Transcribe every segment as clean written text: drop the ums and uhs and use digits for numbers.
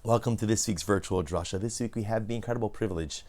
Welcome to this week's virtual Drasha. This week we have the incredible privilege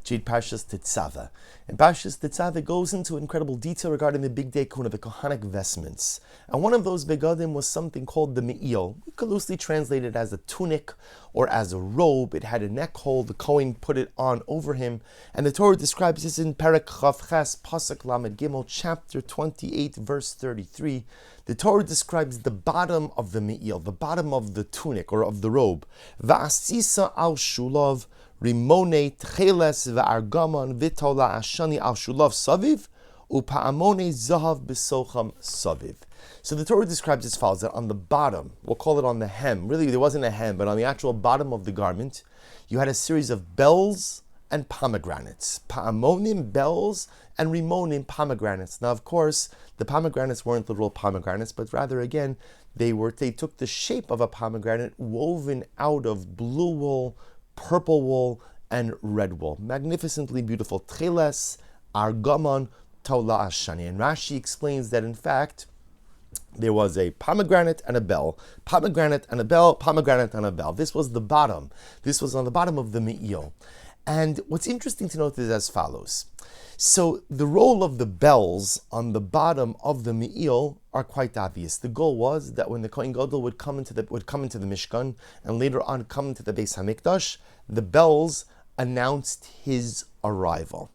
to read Parshas Titzaveh. And Parshas Titzaveh goes into incredible detail regarding the big day kuna, the Kohanic vestments. And one of those begadim was something called the Me'il. We could loosely translate it as a tunic or as a robe. It had a neck hole. The Kohen put it on over him. And the Torah describes this in Perek Chav Ches, Pasuk Lamed Gimel, chapter 28, verse 33. The Torah describes the bottom of the Me'il, the bottom of the tunic or of the robe. Va'asisa al shulav rimone tcheles va'argamon vitola ashani al shulav saviv upa'amone zahav besocham saviv. So the Torah describes as follows, that on the bottom, we'll call it on the hem, really there wasn't a hem, but on the actual bottom of the garment, you had a series of bells and pomegranates. Pa'amonim, bells, and rimonim, pomegranates. Now, of course, the pomegranates weren't literal pomegranates, but rather, again, they took the shape of a pomegranate woven out of blue wool, purple wool, and red wool. Magnificently beautiful. Tcheles, argamon, tola ashani. And Rashi explains that, in fact, there was a pomegranate and a bell, pomegranate and a bell, pomegranate and a bell. This was the bottom. This was on the bottom of the Me'il. And what's interesting to note is as follows. So the role of the bells on the bottom of the Me'il are quite obvious. The goal was that when the Kohen Gadol would come into the Mishkan and later on come into the Beis Hamikdash, the bells announced his arrival.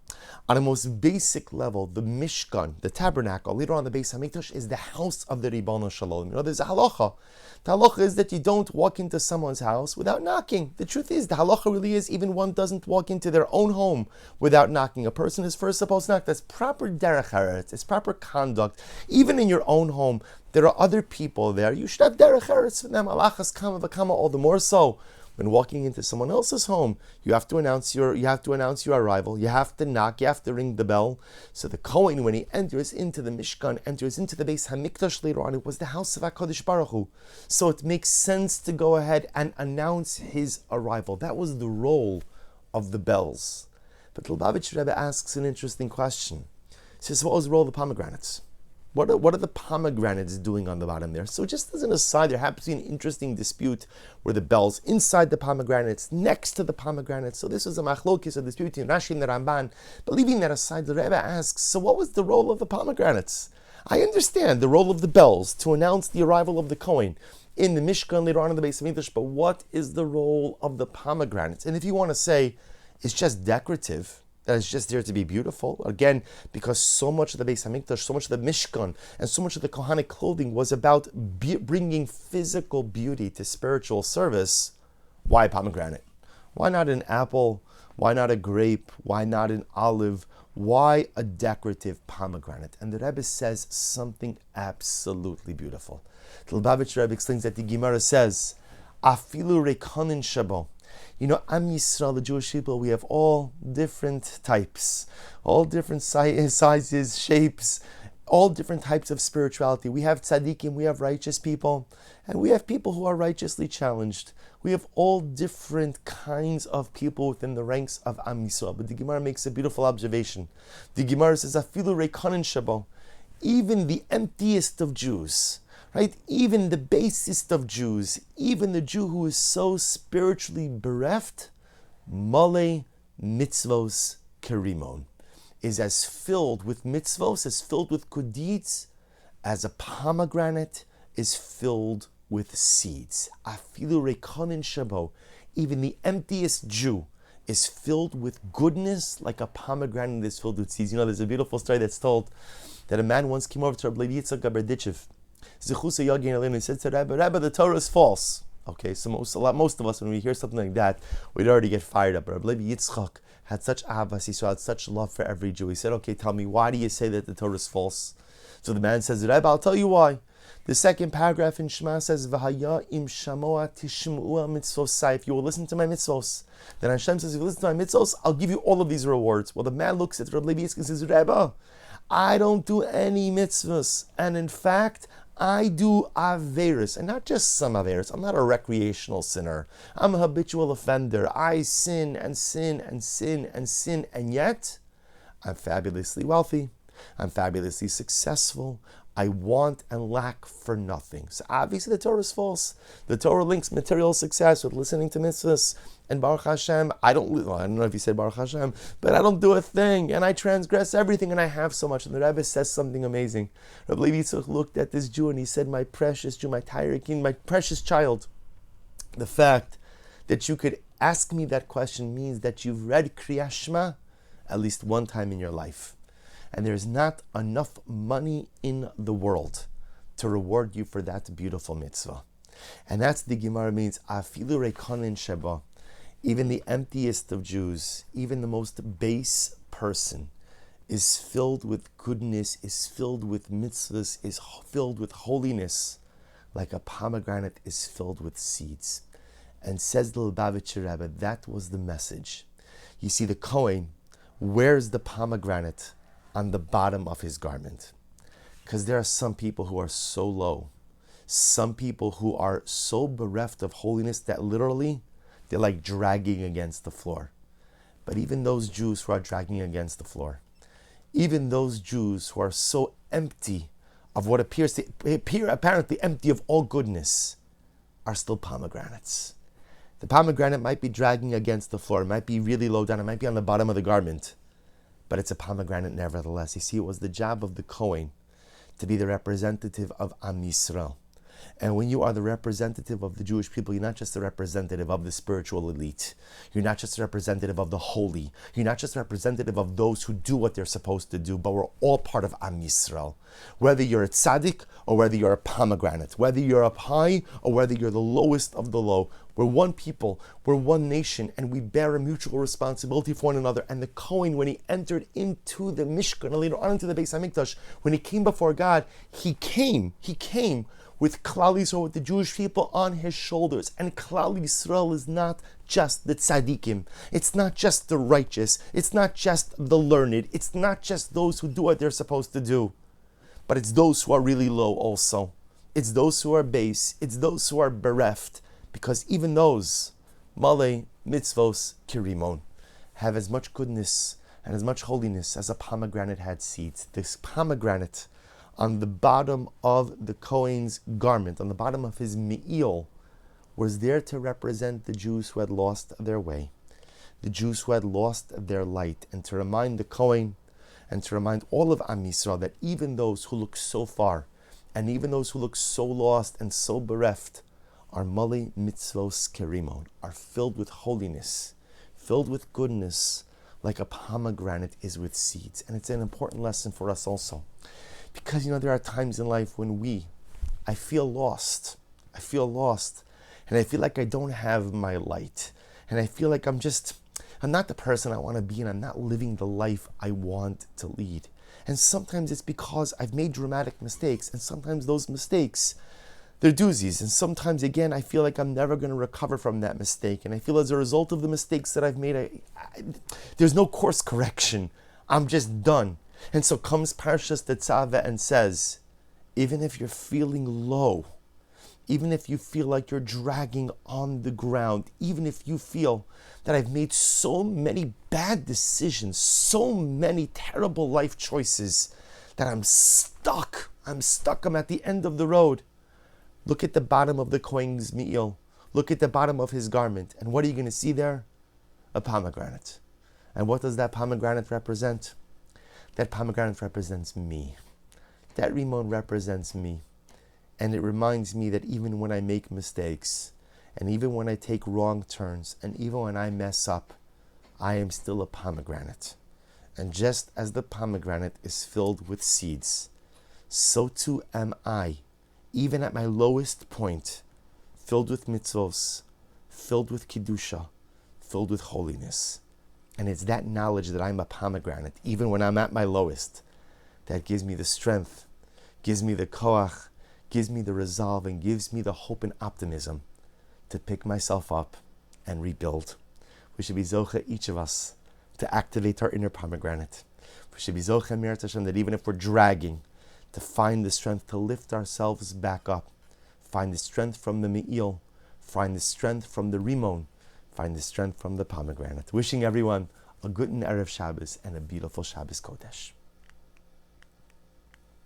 On a most basic level, the Mishkan, the tabernacle, later on the Beis Hamikdash, is the house of the Ribono Shalom. You know, there's a halacha. The halacha is that you don't walk into someone's house without knocking. The truth is, the halacha really is even one doesn't walk into their own home without knocking. A person is first supposed to knock. That's proper derech eretz. It's proper conduct. Even in your own home, there are other people there. You should have derech eretz for them. Alachas kama v'kama, all the more so. When walking into someone else's home, you have to announce your arrival. You have to knock. You have to ring the bell. So the Kohen, when he enters into the Mishkan, enters into the Beis Hamikdash later on, it was the house of HaKadosh Baruch Hu. So it makes sense to go ahead and announce his arrival. That was the role of the bells. But the Lubavitch Rebbe asks an interesting question. He says, what was the role of the pomegranates? What are the pomegranates doing on the bottom there? So just as an aside, there happens to be an interesting dispute where the bells inside the pomegranates, next to the pomegranates. So this is a machlokis, a dispute in Rashi and the Ramban. But leaving that aside, the Rebbe asks, so what was the role of the pomegranates? I understand the role of the bells to announce the arrival of the Kohen in the Mishkan later on in the Beis Hamikdash, but what is the role of the pomegranates? And if you want to say it's just decorative, that is just there to be beautiful. Again, because so much of the Beis Hamikdash, so much of the Mishkan, and so much of the Kohanic clothing was about bringing physical beauty to spiritual service. Why pomegranate? Why not an apple? Why not a grape? Why not an olive? Why a decorative pomegranate? And the Rebbe says something absolutely beautiful. The Lubavitch Rebbe explains that the Gemara says, Afilu rekanin shabo. You know, Am Yisrael, the Jewish people, we have all different types, all different sizes, shapes, all different types of spirituality. We have tzaddikim, we have righteous people, and we have people who are righteously challenged. We have all different kinds of people within the ranks of Am Yisrael. But the Gemara makes a beautiful observation. The Gemara says, Afilu reikanin shabo, even the emptiest of Jews, right? Even the basest of Jews, even the Jew who is so spiritually bereft, male mitzvos kerimon, is as filled with mitzvos, as filled with good deeds, as a pomegranate is filled with seeds. Afilu rekonin shabo, even the emptiest Jew is filled with goodness like a pomegranate is filled with seeds. You know, there's a beautiful story that's told that a man once came over to Rabbi Yitzchak Berdichev. Zechusa Yagin Elin, he said to Rabbi, the Torah is false. Okay, so most of us, when we hear something like that, we'd already get fired up. Rabbi Yitzchak had such ahavas, he had such love for every Jew. He said, okay, tell me, why do you say that the Torah is false? So the man says, Rabbi, I'll tell you why. The second paragraph in Shema says, V'haya im shamoa tishmu'a mitzvosai. If you will listen to my mitzvos, then Hashem says, if you listen to my mitzvos, I'll give you all of these rewards. Well, the man looks at Rabbi Yitzchak and says, Rabbi, I don't do any mitzvahs. And in fact, I do averis, and not just some averis. I'm not a recreational sinner. I'm a habitual offender. I sin and sin and sin and sin, and yet I'm fabulously wealthy. I'm fabulously successful. I want and lack for nothing. So obviously the Torah is false. The Torah links material success with listening to mitzvahs. And Baruch Hashem, I don't know if you said Baruch Hashem, but I don't do a thing, and I transgress everything, and I have so much. And the Rebbe says something amazing. Rabbi Levi Yitzchak looked at this Jew and he said, my precious Jew, my Tyrikin, my precious child, the fact that you could ask me that question means that you've read Kriyas Shema at least one time in your life. And there's not enough money in the world to reward you for that beautiful mitzvah. And that's the Gemara means, Afilu rekonin sheba. Even the emptiest of Jews, even the most base person, is filled with goodness, is filled with mitzvahs, is filled with holiness, like a pomegranate is filled with seeds. And says the Lubavitcher Rebbe, that was the message. You see, the Kohen wears the pomegranate on the bottom of his garment. Because there are some people who are so low, some people who are so bereft of holiness that literally they're like dragging against the floor. But even those Jews who are dragging against the floor, even those Jews who are so empty of what appears to appear apparently empty of all goodness, are still pomegranates. The pomegranate might be dragging against the floor, it might be really low down, it might be on the bottom of the garment, but it's a pomegranate nevertheless. You see, it was the job of the Kohen to be the representative of Am Yisrael. And when you are the representative of the Jewish people, you're not just the representative of the spiritual elite. You're not just a representative of the holy. You're not just a representative of those who do what they're supposed to do, but we're all part of Am Yisrael. Whether you're a tzaddik or whether you're a pomegranate, whether you're up high or whether you're the lowest of the low, we're one people, we're one nation, and we bear a mutual responsibility for one another. And the Kohen, when he entered into the Mishkan, and later on into the Beis HaMikdash, when he came before God, he came with Klal Yisrael, with the Jewish people on his shoulders. And Klal Yisrael is not just the tzaddikim. It's not just the righteous. It's not just the learned. It's not just those who do what they're supposed to do. But it's those who are really low also. It's those who are base. It's those who are bereft. Because even those, Malay, Mitzvos, Kirimon, have as much goodness and as much holiness as a pomegranate had seeds. This pomegranate on the bottom of the Kohen's garment, on the bottom of his me'il, was there to represent the Jews who had lost their way, the Jews who had lost their light, and to remind the Kohen and to remind all of Am Yisrael that even those who look so far and even those who look so lost and so bereft are Mali Mitzvos Kerimon, are filled with holiness, filled with goodness, like a pomegranate is with seeds. And it's an important lesson for us also. Because, there are times in life when I feel lost. And I feel like I don't have my light. And I feel like I'm not the person I want to be, and I'm not living the life I want to lead. And sometimes it's because I've made dramatic mistakes, and sometimes those mistakes, they're doozies. And sometimes, again, I feel like I'm never going to recover from that mistake. And I feel as a result of the mistakes that I've made, there's no course correction. I'm just done. And so comes Parshas Titzaveh and says, even if you're feeling low, even if you feel like you're dragging on the ground, even if you feel that I've made so many bad decisions, so many terrible life choices, that I'm stuck, I'm at the end of the road. Look at the bottom of the Kohen's me'il. Look at the bottom of his garment. And what are you going to see there? A pomegranate. And what does that pomegranate represent? That pomegranate represents me. That rimon represents me. And it reminds me that even when I make mistakes, and even when I take wrong turns, and even when I mess up, I am still a pomegranate. And just as the pomegranate is filled with seeds, so too am I, even at my lowest point, filled with mitzvos, filled with kedusha, filled with holiness. And it's that knowledge that I'm a pomegranate, even when I'm at my lowest, that gives me the strength, gives me the koach, gives me the resolve, and gives me the hope and optimism to pick myself up and rebuild. We should be zoche, each of us, to activate our inner pomegranate. We should be zoche, Mirat Hashem, that even if we're dragging, to find the strength to lift ourselves back up, find the strength from the me'il, find the strength from the rimon, find the strength from the pomegranate. Wishing everyone a good Erev Shabbos and a beautiful Shabbos Kodesh.